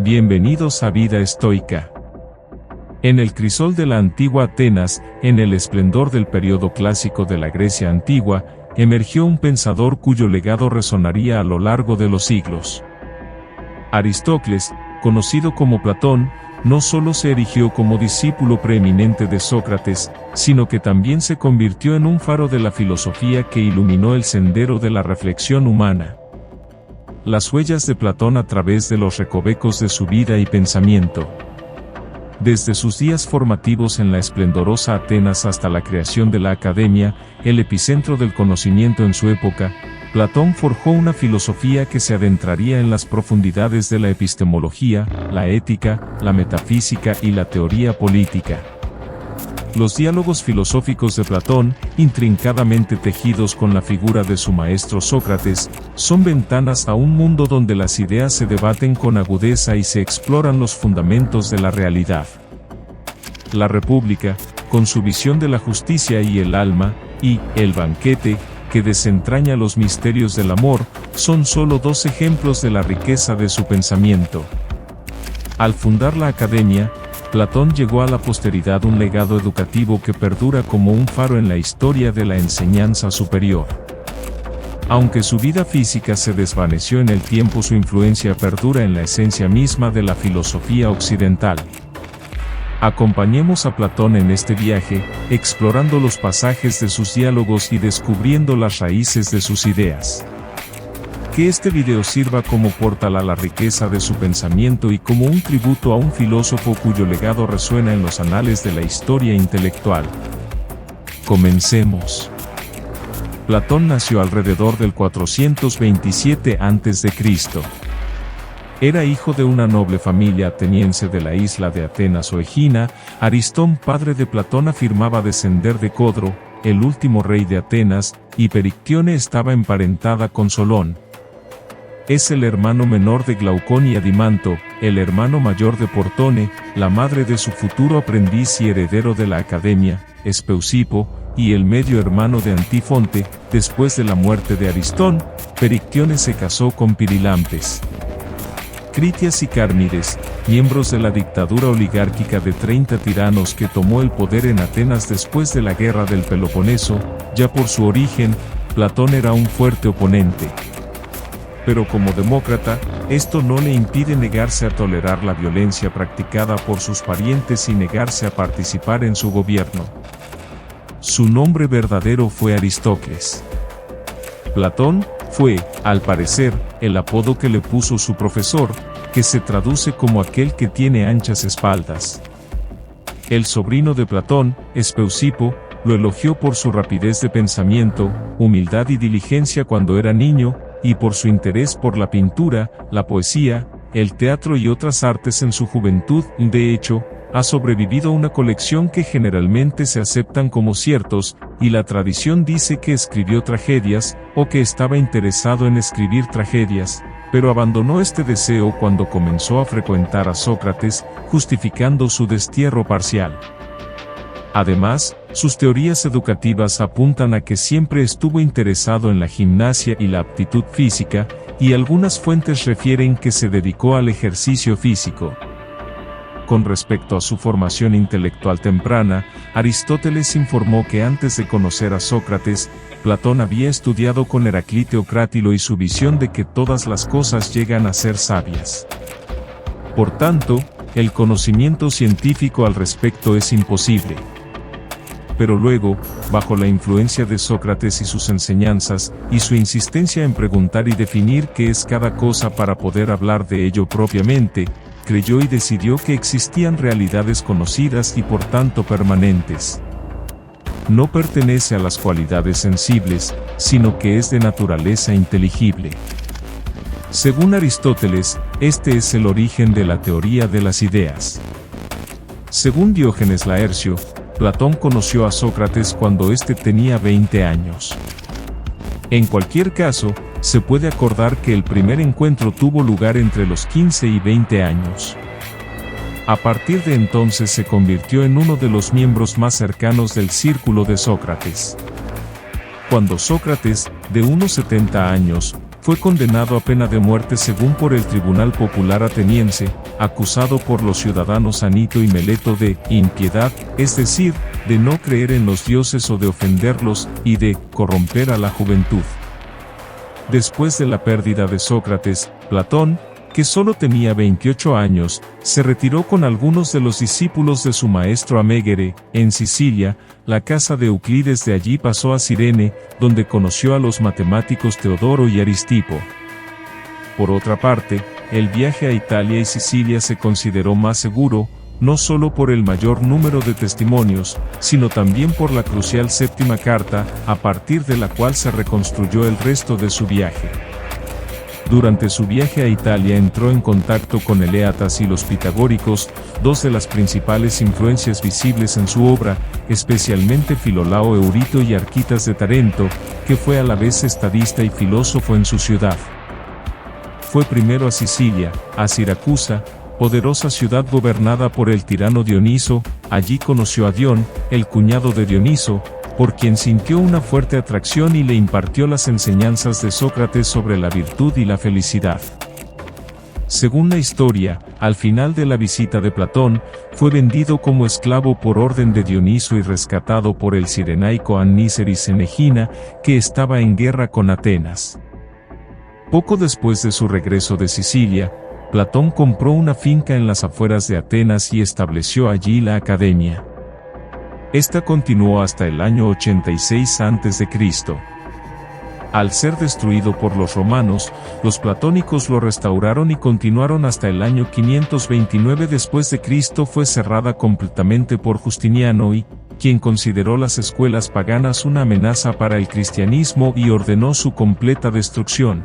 Bienvenidos a Vida Estoica. En el crisol de la antigua Atenas, en el esplendor del periodo clásico de la Grecia antigua, emergió un pensador cuyo legado resonaría a lo largo de los siglos. Aristócles, conocido como Platón, no solo se erigió como discípulo preeminente de Sócrates, sino que también se convirtió en un faro de la filosofía que iluminó el sendero de la reflexión humana. Las huellas de Platón a través de los recovecos de su vida y pensamiento. Desde sus días formativos en la esplendorosa Atenas hasta la creación de la Academia, el epicentro del conocimiento en su época, Platón forjó una filosofía que se adentraría en las profundidades de la epistemología, la ética, la metafísica y la teoría política. Los diálogos filosóficos de Platón, intrincadamente tejidos con la figura de su maestro Sócrates, son ventanas a un mundo donde las ideas se debaten con agudeza y se exploran los fundamentos de la realidad. La República, con su visión de la justicia y el alma, y El banquete, que desentraña los misterios del amor, son solo dos ejemplos de la riqueza de su pensamiento. Al fundar la Academia, Platón llegó a la posteridad un legado educativo que perdura como un faro en la historia de la enseñanza superior. Aunque su vida física se desvaneció en el tiempo, su influencia perdura en la esencia misma de la filosofía occidental. Acompañemos a Platón en este viaje, explorando los pasajes de sus diálogos y descubriendo las raíces de sus ideas. Que este video sirva como portal a la riqueza de su pensamiento y como un tributo a un filósofo cuyo legado resuena en los anales de la historia intelectual. Comencemos. Platón nació alrededor del 427 a.C. Era hijo de una noble familia ateniense de la isla de Atenas o Egina. Aristón, padre de Platón, afirmaba descender de Codro, el último rey de Atenas, y Perictione estaba emparentada con Solón. Es el hermano menor de Glaucón y Adimanto, el hermano mayor de Portone, la madre de su futuro aprendiz y heredero de la Academia, Espeusipo, y el medio hermano de Antífonte. Después de la muerte de Aristón, Perictione se casó con Pirilampes. Critias y Cármides, miembros de la dictadura oligárquica de 30 tiranos que tomó el poder en Atenas después de la guerra del Peloponeso. Ya por su origen, Platón era un fuerte oponente. Pero como demócrata, esto no le impide negarse a tolerar la violencia practicada por sus parientes y negarse a participar en su gobierno. Su nombre verdadero fue Aristócles. Platón fue, al parecer, el apodo que le puso su profesor, que se traduce como aquel que tiene anchas espaldas. El sobrino de Platón, Espeusipo, lo elogió por su rapidez de pensamiento, humildad y diligencia cuando era niño, y por su interés por la pintura, la poesía, el teatro y otras artes en su juventud. De hecho, ha sobrevivido una colección que generalmente se aceptan como ciertos, y la tradición dice que escribió tragedias, o que estaba interesado en escribir tragedias, pero abandonó este deseo cuando comenzó a frecuentar a Sócrates, justificando su destierro parcial. Además, sus teorías educativas apuntan a que siempre estuvo interesado en la gimnasia y la aptitud física, y algunas fuentes refieren que se dedicó al ejercicio físico. Con respecto a su formación intelectual temprana, Aristóteles informó que antes de conocer a Sócrates, Platón había estudiado con Heraclito Crátilo y su visión de que todas las cosas llegan a ser sabias. Por tanto, el conocimiento científico al respecto es imposible. Pero luego, bajo la influencia de Sócrates y sus enseñanzas, y su insistencia en preguntar y definir qué es cada cosa para poder hablar de ello propiamente, creyó y decidió que existían realidades conocidas y por tanto permanentes. No pertenece a las cualidades sensibles, sino que es de naturaleza inteligible. Según Aristóteles, este es el origen de la teoría de las ideas. Según Diógenes Laercio, Platón conoció a Sócrates cuando éste tenía 20 años. En cualquier caso, se puede acordar que el primer encuentro tuvo lugar entre los 15 y 20 años. A partir de entonces se convirtió en uno de los miembros más cercanos del círculo de Sócrates. Cuando Sócrates, de unos 70 años, fue condenado a pena de muerte según por el Tribunal Popular Ateniense, acusado por los ciudadanos Anito y Meleto de impiedad, es decir, de no creer en los dioses o de ofenderlos, y de corromper a la juventud. Después de la pérdida de Sócrates, Platón, que solo tenía 28 años, se retiró con algunos de los discípulos de su maestro a Mégere, en Sicilia, la casa de Euclides. De allí pasó a Cirene, donde conoció a los matemáticos Teodoro y Aristipo. Por otra parte, el viaje a Italia y Sicilia se consideró más seguro, no solo por el mayor número de testimonios, sino también por la crucial séptima carta, a partir de la cual se reconstruyó el resto de su viaje. Durante su viaje a Italia entró en contacto con el Eatas y los pitagóricos, dos de las principales influencias visibles en su obra, especialmente Filolao Eurito y Arquitas de Tarento, que fue a la vez estadista y filósofo en su ciudad. Fue primero a Sicilia, a Siracusa, poderosa ciudad gobernada por el tirano Dioniso. Allí conoció a Dion, el cuñado de Dioniso, por quien sintió una fuerte atracción y le impartió las enseñanzas de Sócrates sobre la virtud y la felicidad. Según la historia, al final de la visita de Platón, fue vendido como esclavo por orden de Dioniso y rescatado por el cirenaico Anníceris en Egina, que estaba en guerra con Atenas. Poco después de su regreso de Sicilia, Platón compró una finca en las afueras de Atenas y estableció allí la academia. Esta continuó hasta el año 86 a.C. Al ser destruido por los romanos, los platónicos lo restauraron y continuaron hasta el año 529 después de Cristo. Fue cerrada completamente por Justiniano I, quien consideró las escuelas paganas una amenaza para el cristianismo y ordenó su completa destrucción.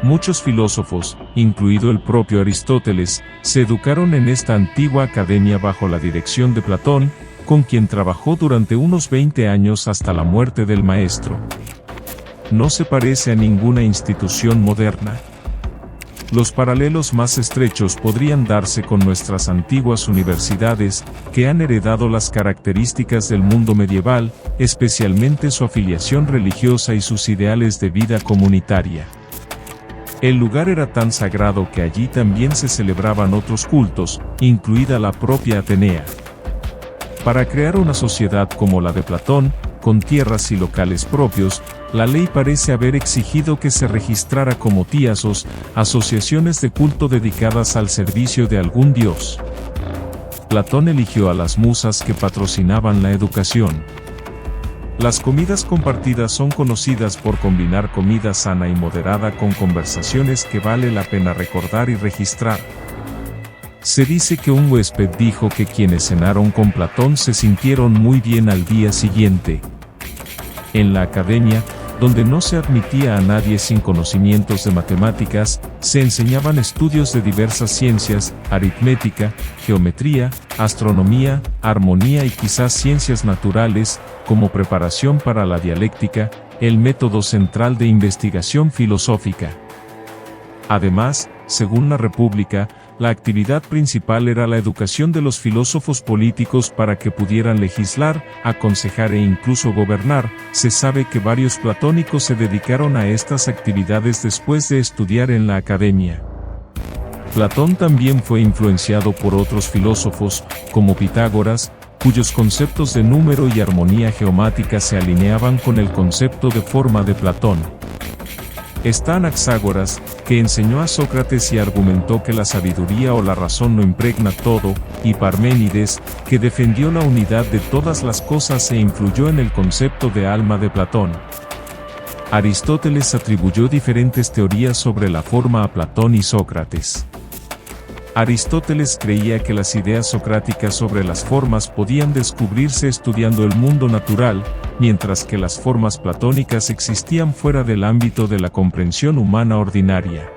Muchos filósofos, incluido el propio Aristóteles, se educaron en esta antigua academia bajo la dirección de Platón, con quien trabajó durante unos 20 años hasta la muerte del maestro. No se parece a ninguna institución moderna. Los paralelos más estrechos podrían darse con nuestras antiguas universidades, que han heredado las características del mundo medieval, especialmente su afiliación religiosa y sus ideales de vida comunitaria. El lugar era tan sagrado que allí también se celebraban otros cultos, incluida la propia Atenea. Para crear una sociedad como la de Platón, con tierras y locales propios, la ley parece haber exigido que se registrara como tiasos, asociaciones de culto dedicadas al servicio de algún dios. Platón eligió a las musas que patrocinaban la educación. Las comidas compartidas son conocidas por combinar comida sana y moderada con conversaciones que vale la pena recordar y registrar. Se dice que un huésped dijo que quienes cenaron con Platón se sintieron muy bien al día siguiente. En la academia, donde no se admitía a nadie sin conocimientos de matemáticas, se enseñaban estudios de diversas ciencias, aritmética, geometría, astronomía, armonía y quizás ciencias naturales, como preparación para la dialéctica, el método central de investigación filosófica. Además, según la República, la actividad principal era la educación de los filósofos políticos para que pudieran legislar, aconsejar e incluso gobernar. Se sabe que varios platónicos se dedicaron a estas actividades después de estudiar en la academia. Platón también fue influenciado por otros filósofos, como Pitágoras, cuyos conceptos de número y armonía geomática se alineaban con el concepto de forma de Platón. Está Anaxágoras, que enseñó a Sócrates y argumentó que la sabiduría o la razón lo impregna todo, y Parménides, que defendió la unidad de todas las cosas e influyó en el concepto de alma de Platón. Aristóteles atribuyó diferentes teorías sobre la forma a Platón y Sócrates. Aristóteles creía que las ideas socráticas sobre las formas podían descubrirse estudiando el mundo natural, mientras que las formas platónicas existían fuera del ámbito de la comprensión humana ordinaria.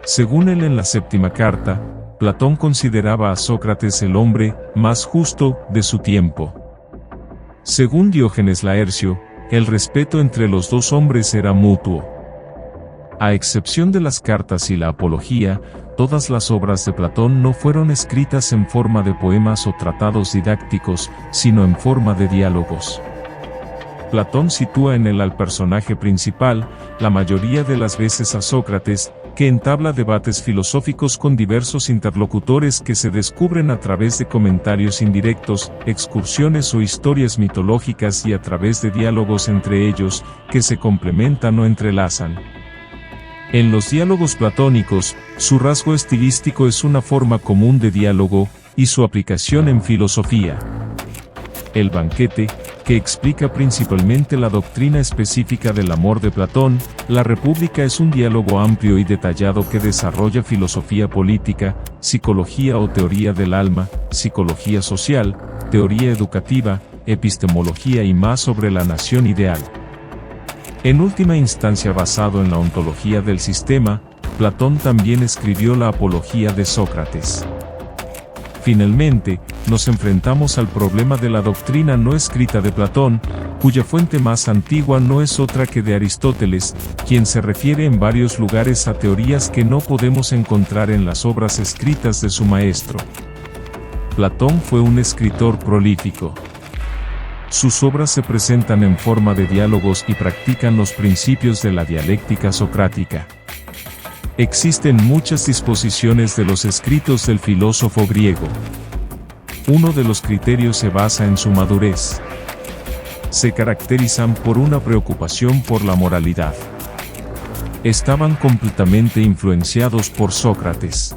Según él, en la séptima carta, Platón consideraba a Sócrates el hombre más justo de su tiempo. Según Diógenes Laercio, el respeto entre los dos hombres era mutuo. A excepción de las cartas y la apología, todas las obras de Platón no fueron escritas en forma de poemas o tratados didácticos, sino en forma de diálogos. Platón sitúa en él al personaje principal, la mayoría de las veces a Sócrates, que entabla debates filosóficos con diversos interlocutores que se descubren a través de comentarios indirectos, excursiones o historias mitológicas y a través de diálogos entre ellos, que se complementan o entrelazan. En los diálogos platónicos, su rasgo estilístico es una forma común de diálogo, y su aplicación en filosofía. El banquete, que explica principalmente la doctrina específica del amor de Platón. La República es un diálogo amplio y detallado que desarrolla filosofía política, psicología o teoría del alma, psicología social, teoría educativa, epistemología y más sobre la nación ideal. En última instancia, basado en la ontología del sistema, Platón también escribió la Apología de Sócrates. Finalmente, nos enfrentamos al problema de la doctrina no escrita de Platón, cuya fuente más antigua no es otra que de Aristóteles, quien se refiere en varios lugares a teorías que no podemos encontrar en las obras escritas de su maestro. Platón fue un escritor prolífico. Sus obras se presentan en forma de diálogos y practican los principios de la dialéctica socrática. Existen muchas disposiciones de los escritos del filósofo griego. Uno de los criterios se basa en su madurez. Se caracterizan por una preocupación por la moralidad. Estaban completamente influenciados por Sócrates.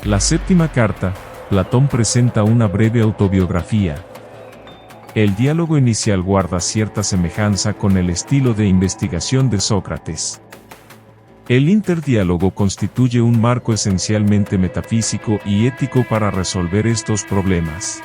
La séptima carta, Platón presenta una breve autobiografía. El diálogo inicial guarda cierta semejanza con el estilo de investigación de Sócrates. El interdiálogo constituye un marco esencialmente metafísico y ético para resolver estos problemas.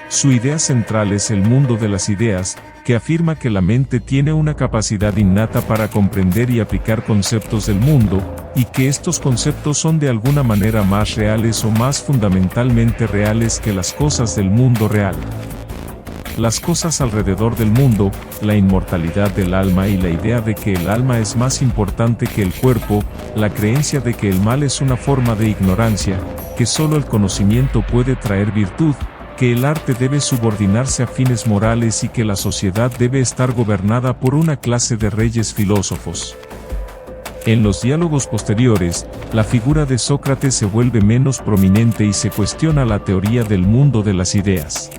Su idea central es el mundo de las ideas, que afirma que la mente tiene una capacidad innata para comprender y aplicar conceptos del mundo, y que estos conceptos son de alguna manera más reales o más fundamentalmente reales que las cosas del mundo real. Las cosas alrededor del mundo, la inmortalidad del alma y la idea de que el alma es más importante que el cuerpo, la creencia de que el mal es una forma de ignorancia, que solo el conocimiento puede traer virtud, que el arte debe subordinarse a fines morales y que la sociedad debe estar gobernada por una clase de reyes filósofos. En los diálogos posteriores, la figura de Sócrates se vuelve menos prominente y se cuestiona la teoría del mundo de las ideas.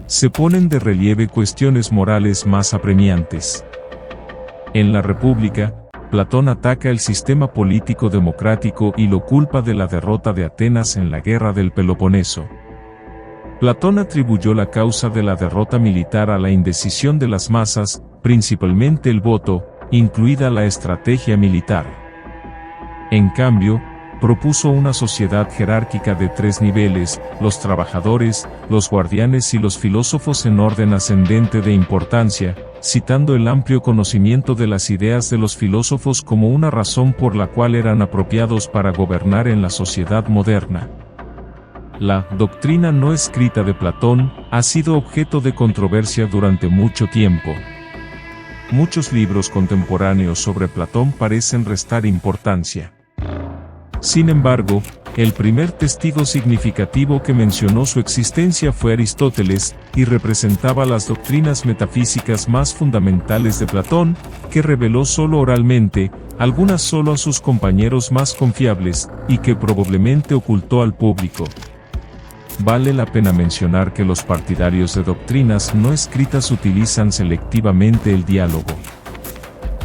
Se ponen de relieve cuestiones morales más apremiantes. En la República, Platón ataca el sistema político democrático y lo culpa de la derrota de Atenas en la guerra del Peloponeso. Platón atribuyó la causa de la derrota militar a la indecisión de las masas, principalmente el voto, incluida la estrategia militar. En cambio, propuso una sociedad jerárquica de 3 niveles, los trabajadores, los guardianes y los filósofos en orden ascendente de importancia, citando el amplio conocimiento de las ideas de los filósofos como una razón por la cual eran apropiados para gobernar en la sociedad moderna. La doctrina no escrita de Platón ha sido objeto de controversia durante mucho tiempo. Muchos libros contemporáneos sobre Platón parecen restar importancia. Sin embargo, el primer testigo significativo que mencionó su existencia fue Aristóteles, y representaba las doctrinas metafísicas más fundamentales de Platón, que reveló solo oralmente, algunas solo a sus compañeros más confiables, y que probablemente ocultó al público. Vale la pena mencionar que los partidarios de doctrinas no escritas utilizan selectivamente el diálogo.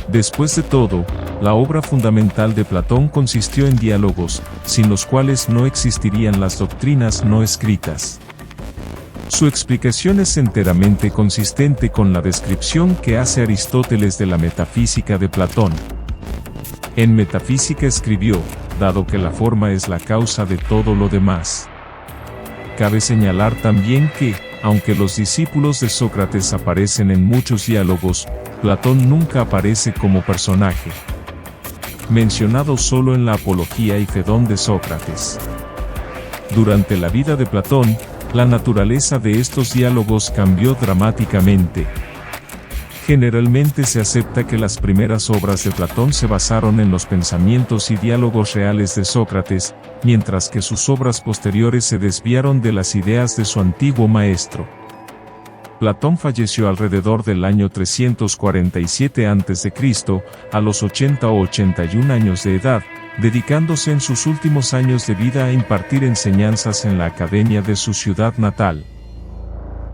Después de todo, la obra fundamental de Platón consistió en diálogos, sin los cuales no existirían las doctrinas no escritas. Su explicación es enteramente consistente con la descripción que hace Aristóteles de la metafísica de Platón. En Metafísica escribió, dado que la forma es la causa de todo lo demás. Cabe señalar también que, aunque los discípulos de Sócrates aparecen en muchos diálogos, Platón nunca aparece como personaje. Mencionado solo en la Apología y Fedón de Sócrates. Durante la vida de Platón, la naturaleza de estos diálogos cambió dramáticamente. Generalmente se acepta que las primeras obras de Platón se basaron en los pensamientos y diálogos reales de Sócrates, mientras que sus obras posteriores se desviaron de las ideas de su antiguo maestro. Platón falleció alrededor del año 347 a.C., a los 80 o 81 años de edad, dedicándose en sus últimos años de vida a impartir enseñanzas en la academia de su ciudad natal.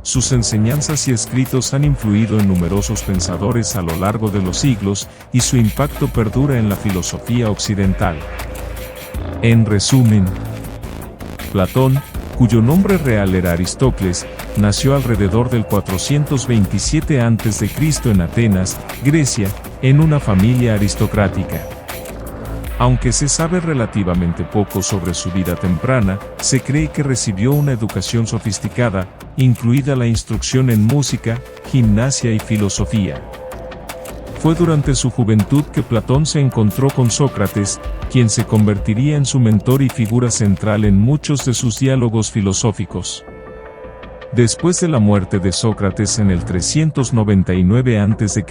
Sus enseñanzas y escritos han influido en numerosos pensadores a lo largo de los siglos, y su impacto perdura en la filosofía occidental. En resumen, Platón, cuyo nombre real era Aristócles, nació alrededor del 427 a.C. en Atenas, Grecia, en una familia aristocrática. Aunque se sabe relativamente poco sobre su vida temprana, se cree que recibió una educación sofisticada, incluida la instrucción en música, gimnasia y filosofía. Fue durante su juventud que Platón se encontró con Sócrates, quien se convertiría en su mentor y figura central en muchos de sus diálogos filosóficos. Después de la muerte de Sócrates en el 399 a.C.,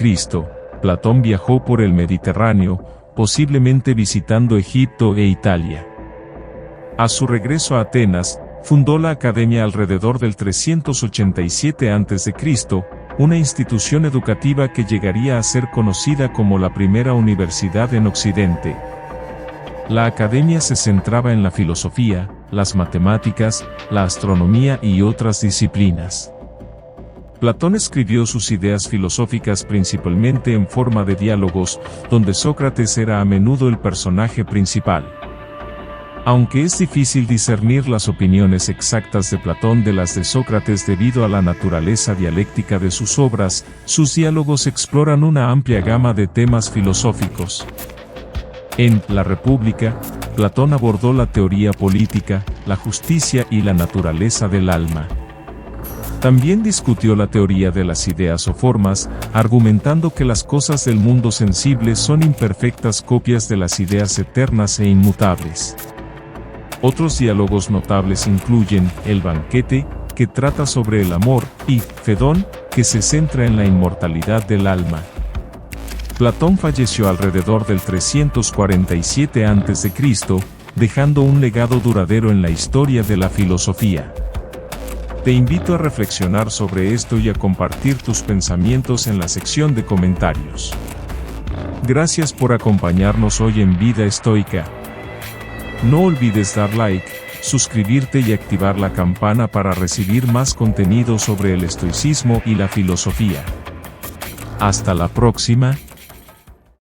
Platón viajó por el Mediterráneo, posiblemente visitando Egipto e Italia. A su regreso a Atenas, fundó la Academia alrededor del 387 a.C., una institución educativa que llegaría a ser conocida como la primera universidad en Occidente. La academia se centraba en la filosofía, las matemáticas, la astronomía y otras disciplinas. Platón escribió sus ideas filosóficas principalmente en forma de diálogos, donde Sócrates era a menudo el personaje principal. Aunque es difícil discernir las opiniones exactas de Platón de las de Sócrates debido a la naturaleza dialéctica de sus obras, sus diálogos exploran una amplia gama de temas filosóficos. En La República, Platón abordó la teoría política, la justicia y la naturaleza del alma. También discutió la teoría de las ideas o formas, argumentando que las cosas del mundo sensible son imperfectas copias de las ideas eternas e inmutables. Otros diálogos notables incluyen El banquete, que trata sobre el amor, y Fedón, que se centra en la inmortalidad del alma. Platón falleció alrededor del 347 a.C., dejando un legado duradero en la historia de la filosofía. Te invito a reflexionar sobre esto y a compartir tus pensamientos en la sección de comentarios. Gracias por acompañarnos hoy en Vida Estoica. No olvides dar like, suscribirte y activar la campana para recibir más contenido sobre el estoicismo y la filosofía. Hasta la próxima.